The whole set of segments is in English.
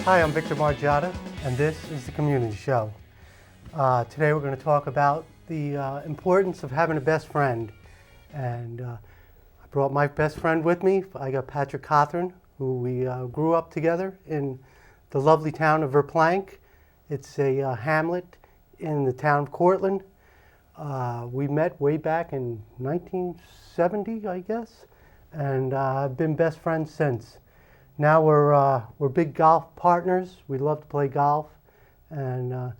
Hi, I'm Victor Margiotta, and this is the Community Show. Today we're going to talk about the importance of having a best friend. And I brought my best friend with me. I got Patrick Cothren, who we grew up together in the lovely town of Verplank. It's a hamlet in the town of Cothren. We met way back in 1970, I guess, and I've been best friends since. Now we're big golf partners. We love to play golf, and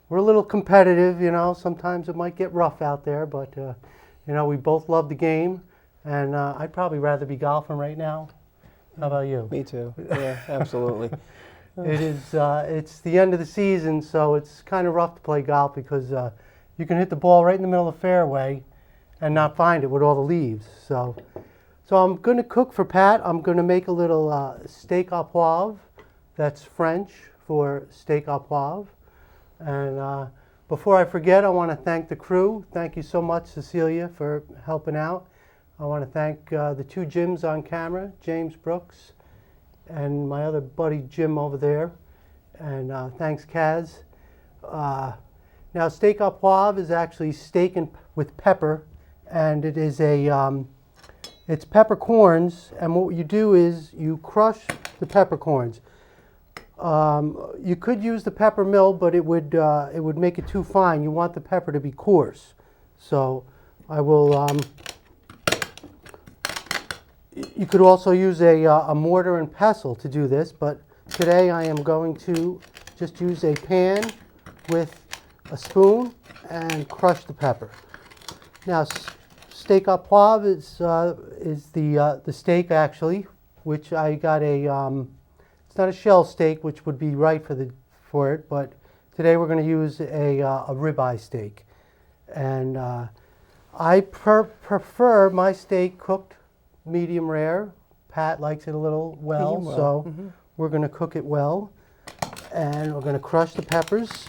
we're a little competitive. You know, sometimes it might get rough out there, but you know, we both love the game, and I'd probably rather be golfing right now. How about you? Me too. Yeah, absolutely. It's the end of the season, so it's kind of rough to play golf because you can hit the ball right in the middle of the fairway and not find it with all the leaves. So I'm going to cook for Pat. I'm going to make a little steak au poivre. That's French for steak au poivre. And before I forget, I want to thank the crew. Thank you so much, Cecilia, for helping out. I want to thank the two Jims on camera, James Brooks and my other buddy Jim over there. And thanks, Kaz. Now, steak au poivre is actually steak with pepper, and it is it's peppercorns, and what you do is you crush the peppercorns. You could use the pepper mill, but it would make it too fine. You want the pepper to be coarse. So I will. You could also use a mortar and pestle to do this, but today I am going to just use a pan with a spoon and crush the pepper. Now, steak au poivre is the steak actually, which I got it's not a shell steak, which would be right for it, but today we're going to use a ribeye steak, and I prefer my steak cooked medium rare. Pat likes it a little well, so we're going to cook it well, and we're going to crush the peppers.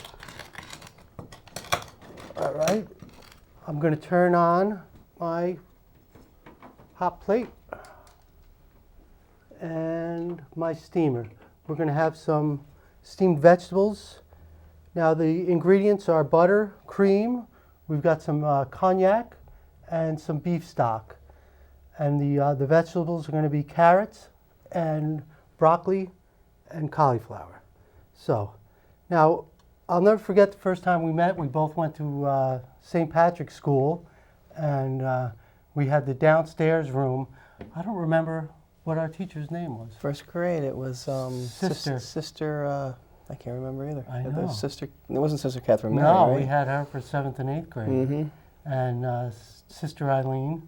All right, I'm going to turn on my hot plate and my steamer. We're going to have some steamed vegetables. Now the ingredients are butter, cream, we've got some cognac, and some beef stock. And the vegetables are going to be carrots and broccoli and cauliflower. So now I'll never forget the first time we met. We both went to St. Patrick's School, and we had the downstairs room. I don't remember what our teacher's name was. First grade, it was Sister. I can't remember either. I know. It wasn't Sister Cothren. No, right? we had her for 7th and 8th grade, and Sister Eileen.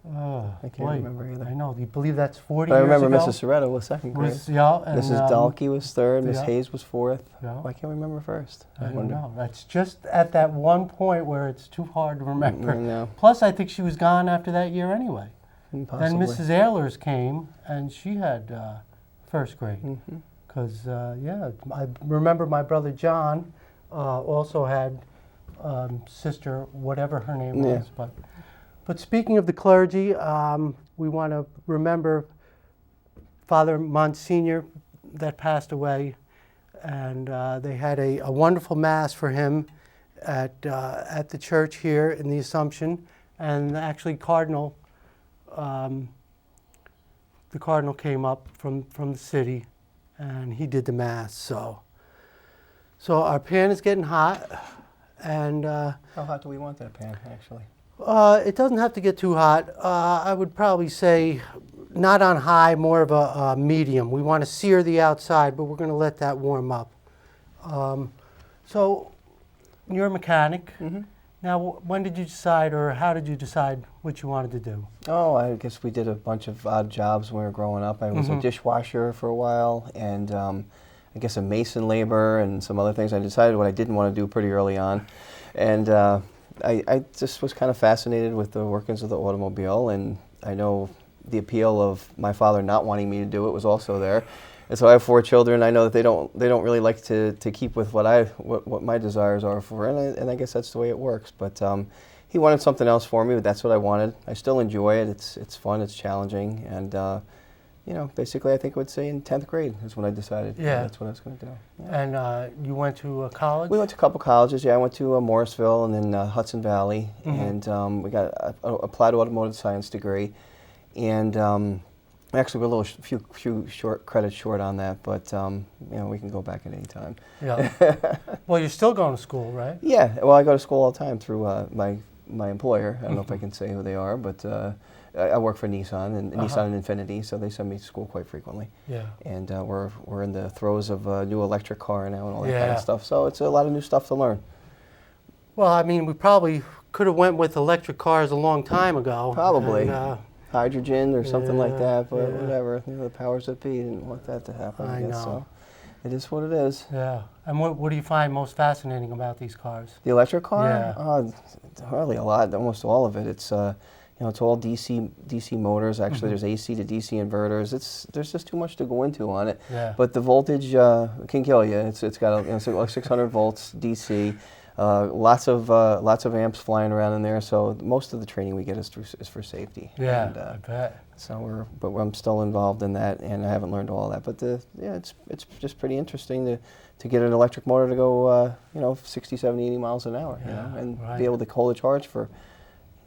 I can't remember either. I know. Do you believe that's 40 but years ago? I remember Mrs. Soretto was 2nd grade. Mrs. Dahlke was 3rd. Miss Hayes was 4th. Yeah. Why can't I remember first? I don't know. That's just at that one point where it's too hard to remember. No. Plus, I think she was gone after that year anyway. Possibly. Then Mrs. Ehlers came, and she had 1st grade. Because, I remember my brother John also had sister, whatever her name was. But speaking of the clergy, we want to remember Father Monsignor that passed away, and they had a wonderful mass for him at the church here in the Assumption, and actually the Cardinal came up from the city, and he did the mass. So our pan is getting hot, and how hot do we want that pan, actually? It doesn't have to get too hot. I would probably say not on high, more of a medium. We want to sear the outside, but we're going to let that warm up. So you're a mechanic. Now, when did you decide, or how did you decide what you wanted to do? Oh, I guess we did a bunch of odd jobs when we were growing up. I was a dishwasher for a while, and I guess a mason labor and some other things. I decided what I didn't want to do pretty early on. And I just was kind of fascinated with the workings of the automobile, and I know the appeal of my father not wanting me to do it was also there. And so I have 4 children. I know that they don't really like to keep with what my desires are for, and I guess that's the way it works. But he wanted something else for me, but that's what I wanted. I still enjoy it. It's fun. It's challenging, and basically I think I would say in 10th grade is when I decided that's what I was going to do. Yeah. And you went to college? We went to a couple colleges. Yeah, I went to Morrisville and then Hudson Valley, and we got a applied automotive science degree, and actually we're a few short credits short on that, but we can go back at any time. Yeah. Well, you're still going to school, right? Yeah. Well, I go to school all the time through my employer. I don't know if I can say who they are, but I work for Nissan and Nissan and Infiniti, so they send me to school quite frequently. Yeah. And we're in the throes of a new electric car now and all that kind of stuff. So it's a lot of new stuff to learn. Well, I mean, we probably could have went with electric cars a long time ago. Probably. Hydrogen or something like that, but whatever. The powers that be didn't want that to happen. I guess, know. So it is what it is. Yeah. And what do you find most fascinating about these cars? The electric car? Yeah. Really a lot. Almost all of it. It's it's all DC motors. Actually, there's AC to DC inverters. There's just too much to go into on it. Yeah. But the voltage can kill you. It's got like 600 volts DC. Lots of amps flying around in there. So most of the training we get is for safety. Yeah, and, I bet. So I'm still involved in that, and I haven't learned all that. But it's just pretty interesting to get an electric motor to go 60, 70, 80 miles an hour, and be able to hold a charge for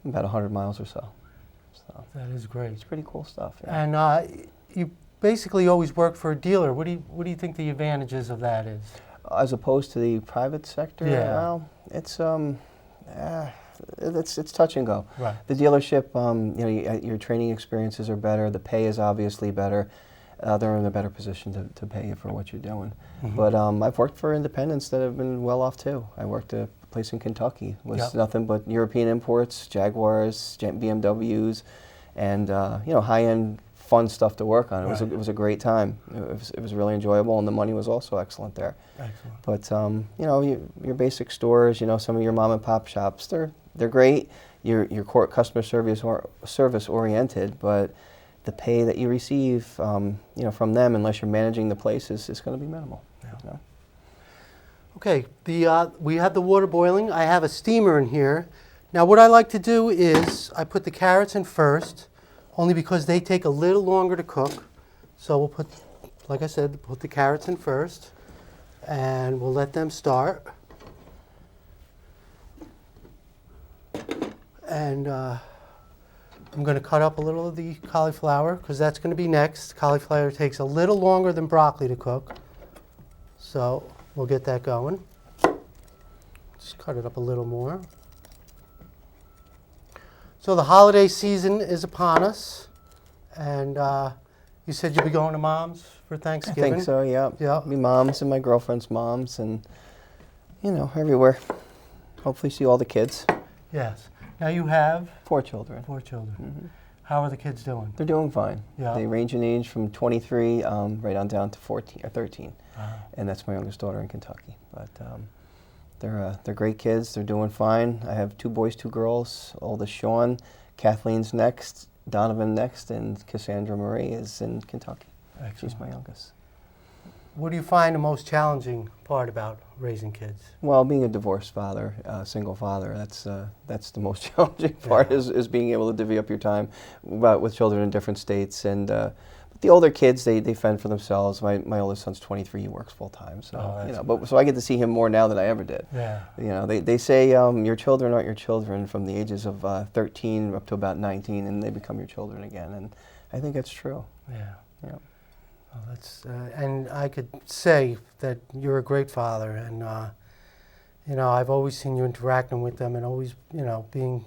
about 100 miles or so. That is great. It's pretty cool stuff. Yeah. And you basically always work for a dealer. What do you think the advantages of that is? As opposed to the private sector, well, it's touch and go. Right. The dealership, your training experiences are better. The pay is obviously better. They're in a better position to pay you for what you're doing. But I've worked for independents that have been well off too. I worked at a place in Kentucky. It was nothing but European imports, Jaguars, BMWs, and high-end fun stuff to work on. It was a great time. It was really enjoyable, and the money was also excellent there. Excellent. But your basic stores, some of your mom and pop shops, they're great. Your core customer service oriented, but the pay that you receive from them, unless you're managing the place, is going to be minimal. Yeah. Okay, we have the water boiling. I have a steamer in here. Now what I like to do is I put the carrots in first, only because they take a little longer to cook. So we'll put, like I said, put the carrots in first, and we'll let them start. And I'm going to cut up a little of the cauliflower, because that's going to be next. Cauliflower takes a little longer than broccoli to cook. So we'll get that going. Just cut it up a little more. So the holiday season is upon us, and you said you'll be going to Mom's for Thanksgiving? I think so, yeah. Yeah. My mom's and my girlfriend's moms, and, everywhere. Hopefully see all the kids. Yes. Now you have? 4 children. 4 children. How are the kids doing? They're doing fine. Yeah. They range in age from 23 right on down to 14 or 13. And that's my youngest daughter in Kentucky. But they're great kids. They're doing fine. I have 2 boys, 2 girls. Oldest Sean, Kathleen's next, Donovan next, and Cassandra Marie is in Kentucky. Excellent. She's my youngest. What do you find the most challenging part about raising kids? Well, being a divorced father, single father, that's the most challenging part, is being able to divvy up your time with children in different states. And the older kids, they fend for themselves. My oldest son's 23; he works full time. So so I get to see him more now than I ever did. Yeah. They say your children aren't your children from the ages of 13 up to about 19, and they become your children again. And I think that's true. Yeah. Yeah. Well, and I could say that you're a great father, and I've always seen you interacting with them, and always being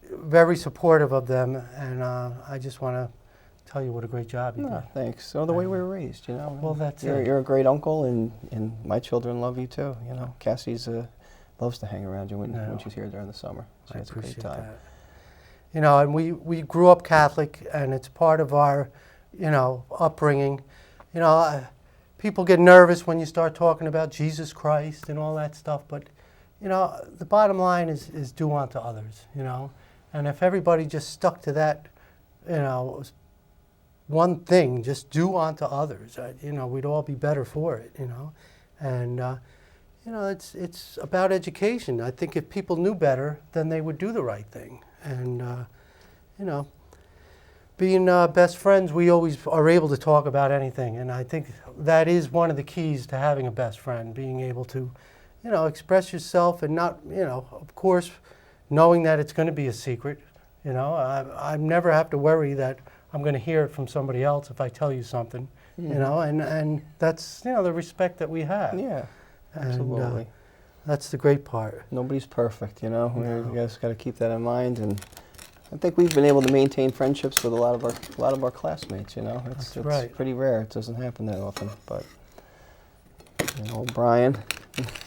very supportive of them, and I just want to tell you what a great job you did. Thanks. So the way we were raised, Well, that's it. You're a great uncle, and my children love you too. Cassie's loves to hang around you when she's here during the summer. She has a great time. That. And we grew up Catholic, and it's part of our upbringing. People get nervous when you start talking about Jesus Christ and all that stuff, but the bottom line is do unto others. And if everybody just stuck to that, one thing, just do unto others, we'd all be better for it. And it's about education. I think if people knew better, then they would do the right thing. And being best friends, we always are able to talk about anything, and I think that is one of the keys to having a best friend, being able to, express yourself and not, of course, knowing that it's going to be a secret. I never have to worry that I'm going to hear it from somebody else if I tell you something, and that's, the respect that we have. Yeah, And, absolutely. that's the great part. Nobody's perfect, We just got to keep that in mind, and I think we've been able to maintain friendships with a lot of our classmates. It's right. pretty rare. It doesn't happen that often, but Brian.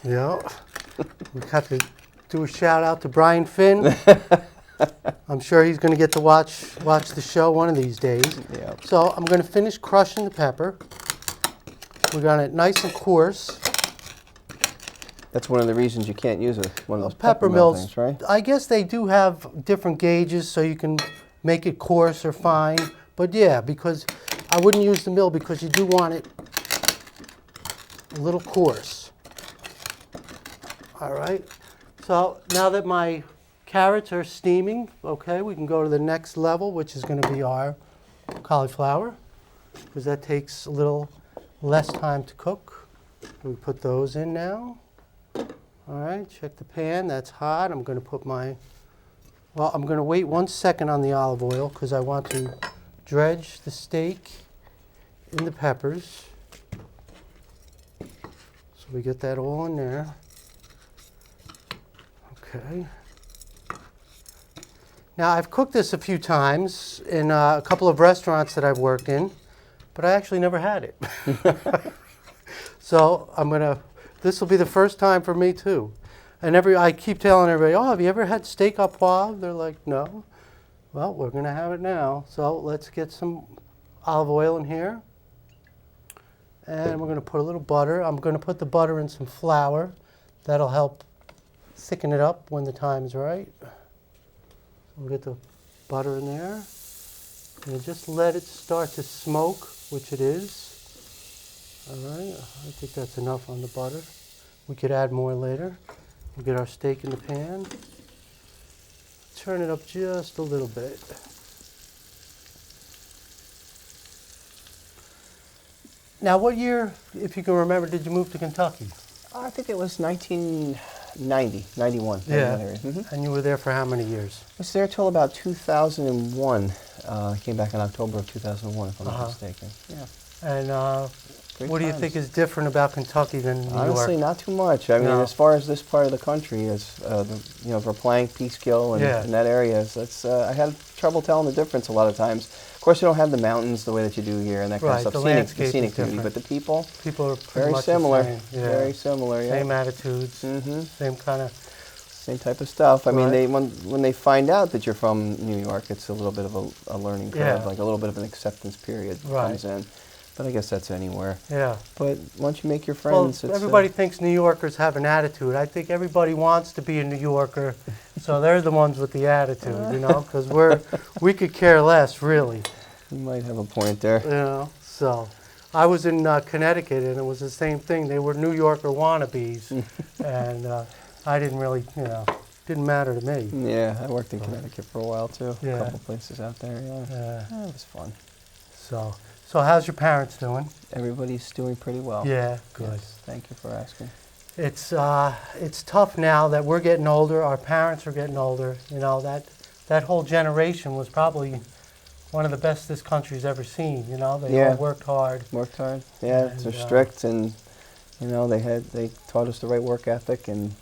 Yeah, we have to do a shout out to Brian Finn. I'm sure he's going to get to watch the show one of these days. Yeah. So I'm going to finish crushing the pepper. We got it nice and coarse. That's one of the reasons you can't use one of those Pepper mills, mills, right? I guess they do have different gauges, so you can make it coarse or fine. But yeah, because I wouldn't use the mill because you do want it a little coarse. All right. So now that my carrots are steaming, okay, we can go to the next level, which is going to be our cauliflower, because that takes a little less time to cook. We put those in now. All right, check the pan, that's hot. I'm going to put I'm going to wait 1 second on the olive oil because I want to dredge the steak in the peppers. So we get that all in there. Okay. Now, I've cooked this a few times in a couple of restaurants that I've worked in, but I actually never had it. So this will be the first time for me too. And I keep telling everybody, oh, have you ever had steak au poivre? They're like, no. Well, we're going to have it now. So let's get some olive oil in here. And we're going to put a little butter. I'm going to put the butter in some flour. That'll help thicken it up when the time's right. We'll get the butter in there. And just let it start to smoke, which it is. All right, I think that's enough on the butter. We could add more later. We'll get our steak in the pan. Turn it up just a little bit. Now, what year, if you can remember, did you move to Kentucky? I think it was 1990, 91. Yeah, Mm-hmm. and you were there for how many years? I was there till about 2001. I came back in October of 2001, if I'm not mistaken. Yeah. And Great what do you times. think is different about Kentucky than New Honestly, York? not too much. I mean, No. as far as this part of the country, Verplank, Peekskill, and that area, I had trouble telling the difference a lot of times. Of course, you don't have the mountains the way that you do here and that kind Right, of the stuff. landscape Scenic is beauty, different. but the people, People are pretty very much similar. the same. Yeah. Very similar, yeah. Same attitudes, Mm-hmm. same kind of. Same type of stuff. I mean, Right. when they find out that you're from New York, it's a little bit of a learning curve, Yeah. like a little bit of an acceptance period Right. comes in. But I guess that's anywhere. Yeah. But once you make your Well, friends, it's everybody thinks New Yorkers have an attitude. I think everybody wants to be a New Yorker, so they're the ones with the attitude, because we could care less, really. you might have a point there. So I was in Connecticut, and it was the same thing. They were New Yorker wannabes, and I didn't really, didn't matter to me. Yeah, I worked in Connecticut for a while too. Yeah. A couple places out there. Yeah, it was fun. So how's your parents doing? Everybody's doing pretty well. Yeah, good. Yes, thank you for asking. It's tough now that we're getting older. Our parents are getting older. That whole generation was probably one of the best this country's ever seen. They all worked hard. Worked hard. Yeah, And, they're strict, and they taught us the right work ethic, and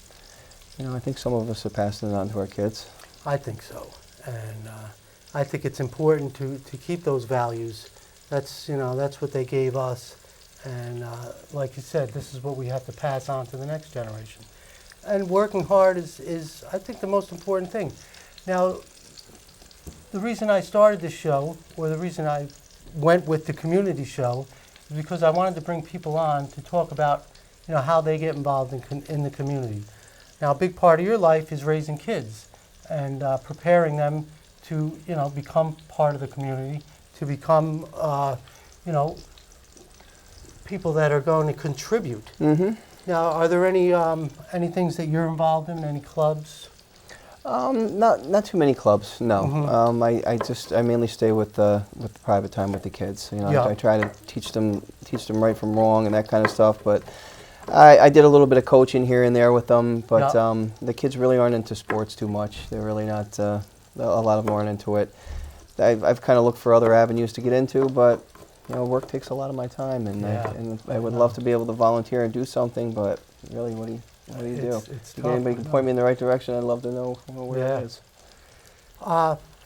I think some of us are passing it on to our kids. I think so, and I think it's important to keep those values. That's what they gave us, and like you said, this is what we have to pass on to the next generation. And working hard is I think the most important thing. Now, the reason I started this show, or the reason I went with the community show, is because I wanted to bring people on to talk about how they get involved in the community. Now, a big part of your life is raising kids and preparing them to become part of the community, to become, people that are going to contribute. Mm-hmm. Now, are there any things that you're involved in, any clubs? Not too many clubs. No. Mm-hmm. I mainly stay with the private time with the kids. You know, Yeah. I try to teach them right from wrong and that kind of stuff. But I did a little bit of coaching here and there with them. But Yeah. the kids really aren't into sports too much. They're really not. A lot of them aren't into it. I've kind of looked for other avenues to get into, but you know, work takes a lot of my time, and Yeah. I would love to be able to volunteer and do something. But really, what do you do? It's If tough. anybody can point me in the right direction, I'd love to know where Yeah. it is.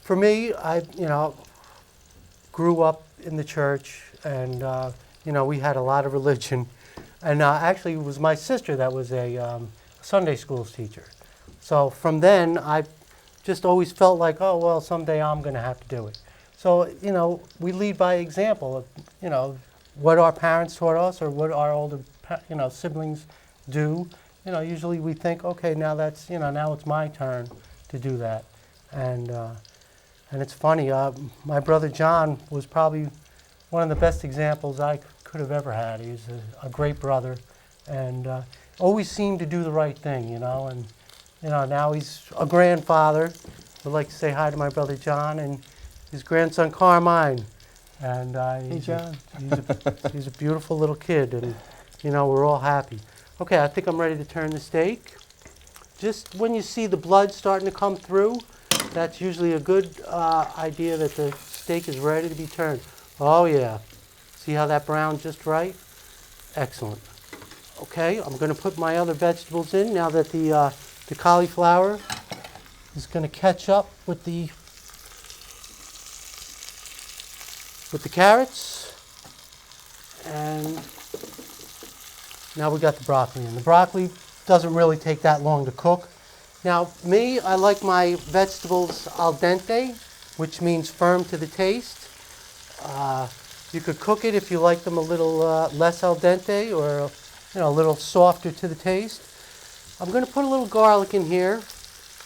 For me, I grew up in the church, and we had a lot of religion. And actually, it was my sister that was a Sunday schools teacher. So from then, I just always felt like, oh well, someday I'm going to have to do it. So we lead by example of what our parents taught us or what our older siblings do. Usually we think, okay, now that's now it's my turn to do that, and it's funny. My brother John was probably one of the best examples I could have ever had. He's a great brother, and always seemed to do the right thing, and now he's a grandfather. I'd like to say hi to my brother John and his grandson Carmine, and Hey, John. he's a beautiful little kid, and we're all happy. Okay, I think I'm ready to turn the steak. Just when you see the blood starting to come through, that's usually a good idea that the steak is ready to be turned. Oh yeah, see how that browned just right? Excellent. Okay, I'm going to put my other vegetables in now that the cauliflower is going to catch up with the carrots, and now we got the broccoli in. The broccoli doesn't really take that long to cook. Now, I like my vegetables al dente, which means firm to the taste. You could cook it if you like them a little less al dente or a little softer to the taste. I'm going to put a little garlic in here,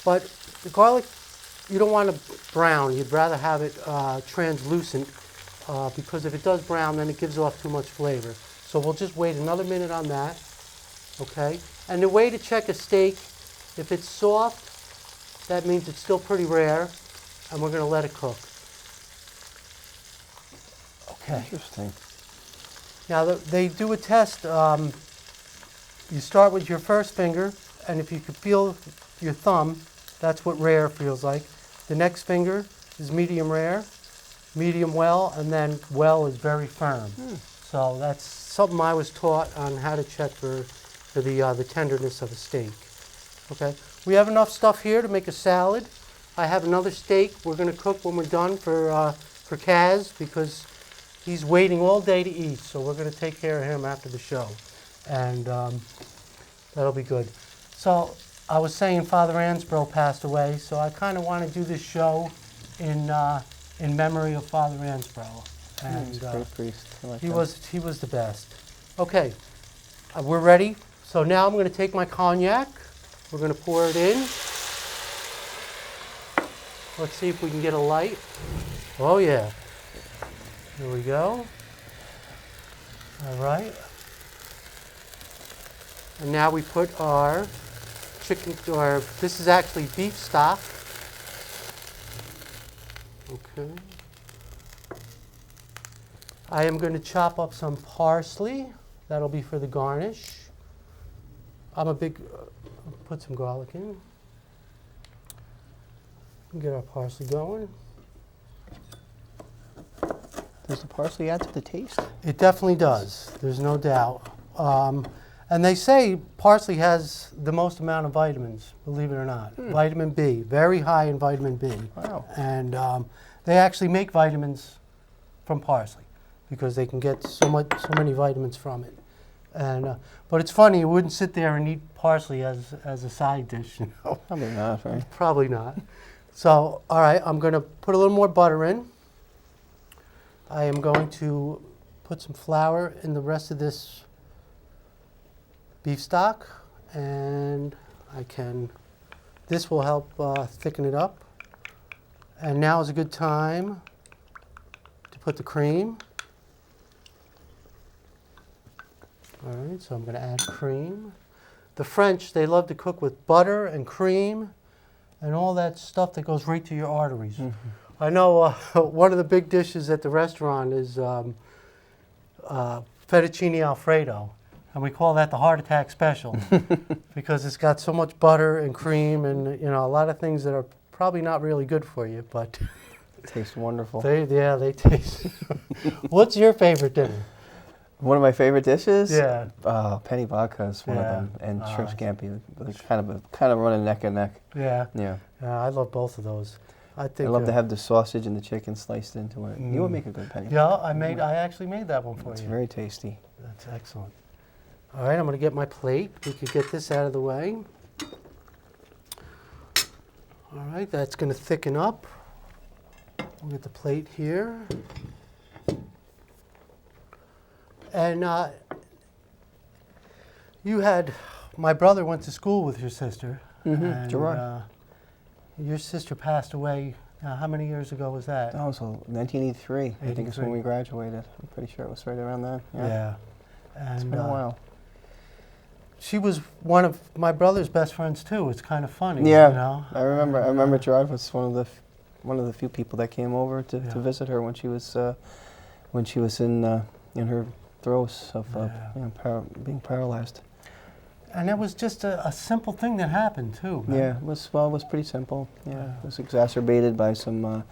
but the garlic you don't want to brown. You'd rather have it translucent because if it does brown, then it gives off too much flavor. So we'll just wait another minute on that. Okay? And the way to check a steak, if it's soft, that means it's still pretty rare, and we're going to let it cook. Okay. Interesting. Now, they do a test. You start with your first finger, and if you can feel your thumb, that's what rare feels like. The next finger is medium rare, medium well, and then well is very firm. So that's something I was taught on how to check for the tenderness of a steak. Okay, we have enough stuff here to make a salad. I have another steak we're going to cook when we're done for Kaz because he's waiting all day to eat. So we're going to take care of him after the show, and that'll be good. So I was saying Father Ansbro passed away, so I kind of want to do this show in memory of Father Ansbro. And He's a great priest. I like he that. was the best. Okay, we're ready. So now I'm going to take my cognac. We're going to pour it in. Let's see if we can get a light. Oh yeah. Here we go. All right. And now we put our chicken, or this is actually beef stock. Okay. I am going to chop up some parsley. That'll be for the garnish. Put some garlic in. Get our parsley going. Does the parsley add to the taste? It definitely does. There's no doubt. And they say parsley has the most amount of vitamins, believe it or not. Vitamin B, very high in vitamin B. Wow. And they actually make vitamins from parsley because they can get so many vitamins from it. And but it's funny, you wouldn't sit there and eat parsley as a side dish, Probably not, right? Probably not. So, all right, I'm going to put a little more butter in. I am going to put some flour in the rest of this beef stock, and this will help thicken it up. And now is a good time to put the cream. All right, so I'm going to add cream. The French, they love to cook with butter and cream and all that stuff that goes right to your arteries. Mhm. I know one of the big dishes at the restaurant is fettuccine Alfredo, and we call that the heart attack special because it's got so much butter and cream and a lot of things that are probably not really good for you, but It tastes wonderful. they taste. What's your favorite dinner? One of my favorite dishes? Yeah. Penny vodka is one of Yeah. them, and shrimp scampi. They're kind of running neck and neck. Yeah. Yeah. I love both of those. I think. I love to have the sausage and the chicken sliced into it. You would make a good penny. Yeah, I actually made that one for It's you. very tasty. That's excellent. All right, I'm going to get my plate. We could get this out of the way. All right, that's going to thicken up. We'll get the plate here. And my brother went to school with your sister. And, Gerard. your sister passed away, how many years ago was that? That was 1983. I think it's when 83. we graduated. I'm pretty sure it was right around then. Yeah. And, It's been a while. She was one of my brother's best friends too. It's kind of funny. Yeah, I remember Gerard was one of the few people that came over to visit her when she was in her throes of being paralyzed. And it was just a simple thing that happened too. Right? Yeah, it was pretty simple. Yeah, it was exacerbated by some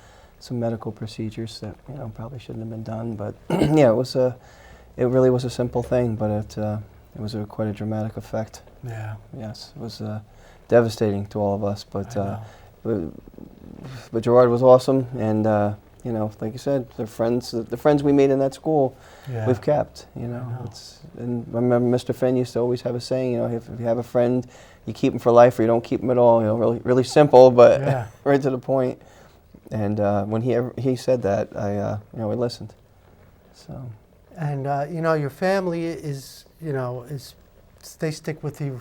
medical procedures that probably shouldn't have been done. But yeah, it really was a simple thing, but it was quite a dramatic effect. Yeah. Yes, it was devastating to all of us. But Gerard was awesome, and like you said, the friends we made in that school, we've kept. And I remember Mr. Finn used to always have a saying, if you have a friend, you keep him for life, or you don't keep him at all. Really, really simple, but right to the point. And when he said that, we listened. So. And your family is they stick with you,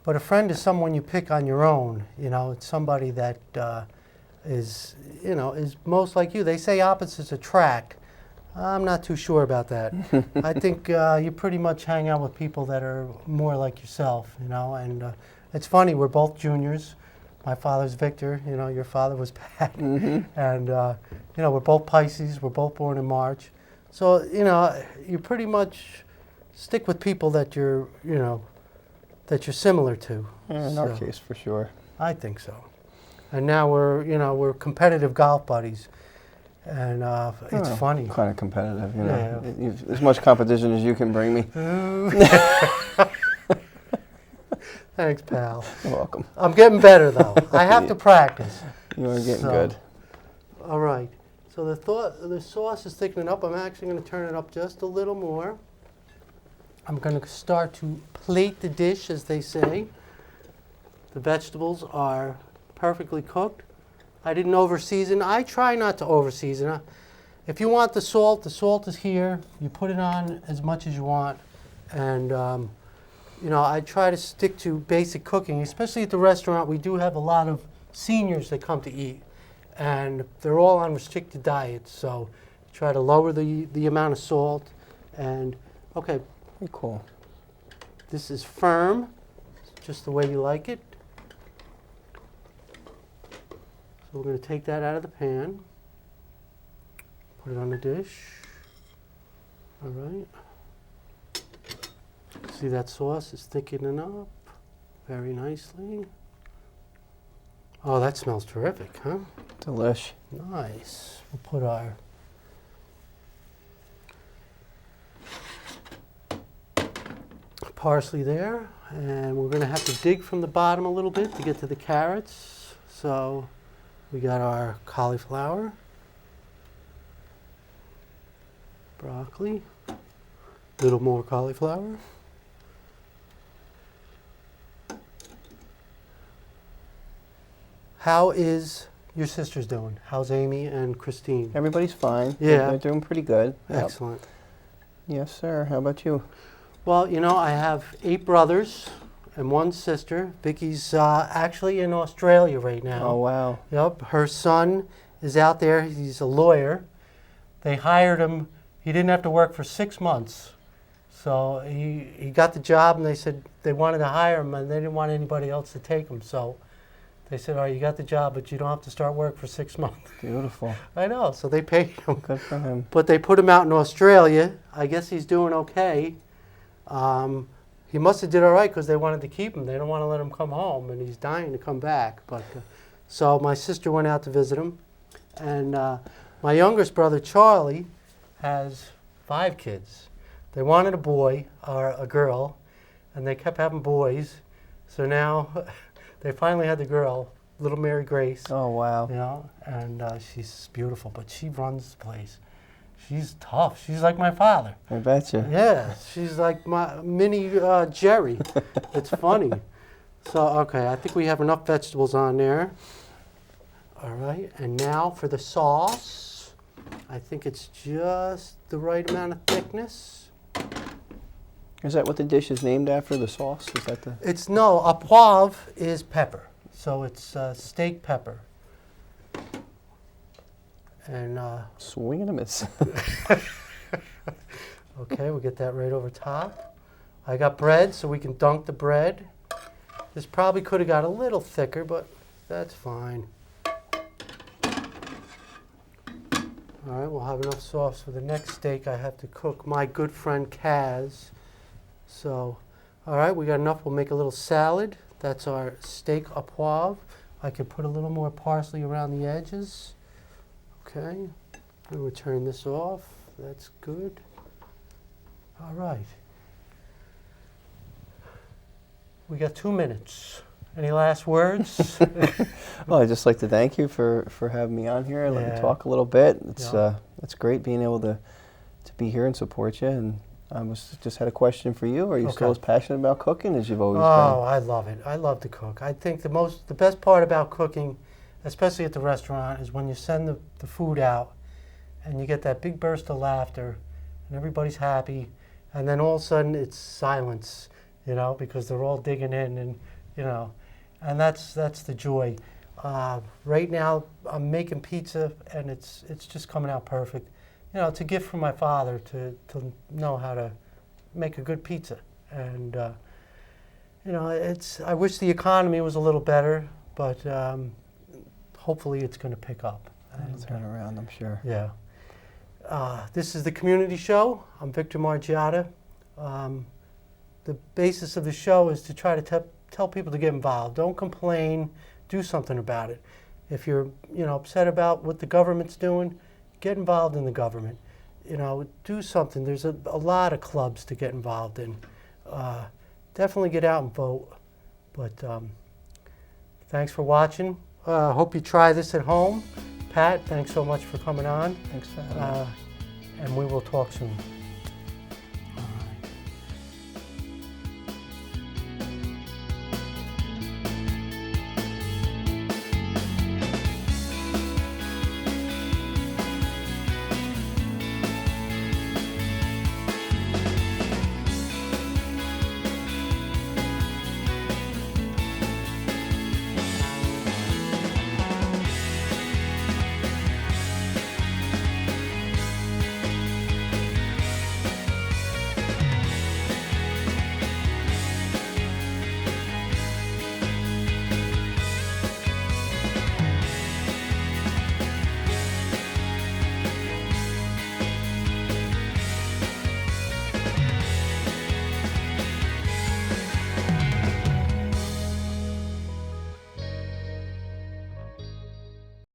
But a friend is someone you pick on your own. It's somebody that is most like you. They say opposites attract. I'm not too sure about that. I think you pretty much hang out with people that are more like yourself, And it's funny, we're both juniors. My father's Victor. Your father was Pat. And we're both Pisces. We're both born in March. So you pretty much stick with people that you're similar to. Yeah, in our case, for sure. I think so. And now we're competitive golf buddies, and it's funny. Kind of competitive, as much competition as you can bring me. Thanks, pal. You're welcome. I'm getting better though. I have to practice. You are getting good. All right. So the sauce is thickening up. I'm actually going to turn it up just a little more. I'm going to start to plate the dish, as they say. The vegetables are perfectly cooked. I didn't over-season. I try not to over-season. If you want the salt is here. You put it on as much as you want. And, I try to stick to basic cooking, especially at the restaurant. We do have a lot of seniors that come to eat. And they're all on restricted diets, so try to lower the amount of salt. And, okay. Pretty cool. This is firm, just the way you like it. So we're going to take that out of the pan, put it on the dish. All right. See, that sauce is thickening up very nicely. Oh, that smells terrific, huh? Delish. Nice. We'll put our parsley there, and we're going to have to dig from the bottom a little bit to get to the carrots. So we got our cauliflower, broccoli, a little more cauliflower. How is your sisters doing? How's Amy and Christine? Everybody's fine. Yeah. They're doing pretty good. Excellent. Yes, sir. How about you? Well, I have 8 brothers and 1 sister. Vicky's actually in Australia right now. Oh, wow. Yep. Her son is out there. He's a lawyer. They hired him. He didn't have to work for 6 months. So he got the job, and they said they wanted to hire him, and they didn't want anybody else to take him. So They said, "All right, you got the job, but you don't have to start work for 6 months." Beautiful. I know, so they paid him. Good for him. But they put him out in Australia. I guess he's doing okay. He must have did all right because they wanted to keep him. They don't want to let him come home, and he's dying to come back. But so my sister went out to visit him, and my youngest brother Charlie has 5 kids. They wanted a boy or a girl, and they kept having boys. So now they finally had the girl, little Mary Grace. Oh, wow. You know, and she's beautiful, but she runs the place. She's tough. She's like my father. I bet you. Yeah, she's like my mini Jerry. It's funny. So, okay, I think we have enough vegetables on there. All right, and now for the sauce. I think it's just the right amount of thickness. Is that what the dish is named after, the sauce? Is that the... It's, no, a poivre is pepper. So it's steak pepper. And Swing and a miss. okay, we'll get that right over top. I got bread, so we can dunk the bread. This probably could have got a little thicker, but that's fine. All right, we'll have enough sauce for the next steak I have to cook. My good friend Kaz. So, all right, we got enough. We'll make a little salad. That's our steak au poivre. I can put a little more parsley around the edges. Okay, and we'll turn this off. That's good. All right. We got 2 minutes. Any last words? Well, I'd just like to thank you for having me on here and let me talk a little bit. It's great being able to be here and support you. And I just had a question for you. Are you still as passionate about cooking as you've always been? Oh, I love it. I love to cook. I think the best part about cooking, especially at the restaurant, is when you send the food out and you get that big burst of laughter and everybody's happy, and then all of a sudden it's silence, you know, because they're all digging in, and you know, and that's the joy. Right now I'm making pizza and it's just coming out perfect. You know, it's a gift from my father to know how to make a good pizza, and you know, I wish the economy was a little better, but hopefully it's going to pick up. It'll turn around, I'm sure. Yeah. This is the community show. I'm Victor Margiotta. The basis of the show is to try to tell people to get involved. Don't complain. Do something about it. If you're upset about what the government's doing, get involved in the government. You know, do something. There's a lot of clubs to get involved in. Definitely get out and vote. But thanks for watching. Hope you try this at home. Pat, thanks so much for coming on. Thanks for having me. And we will talk soon.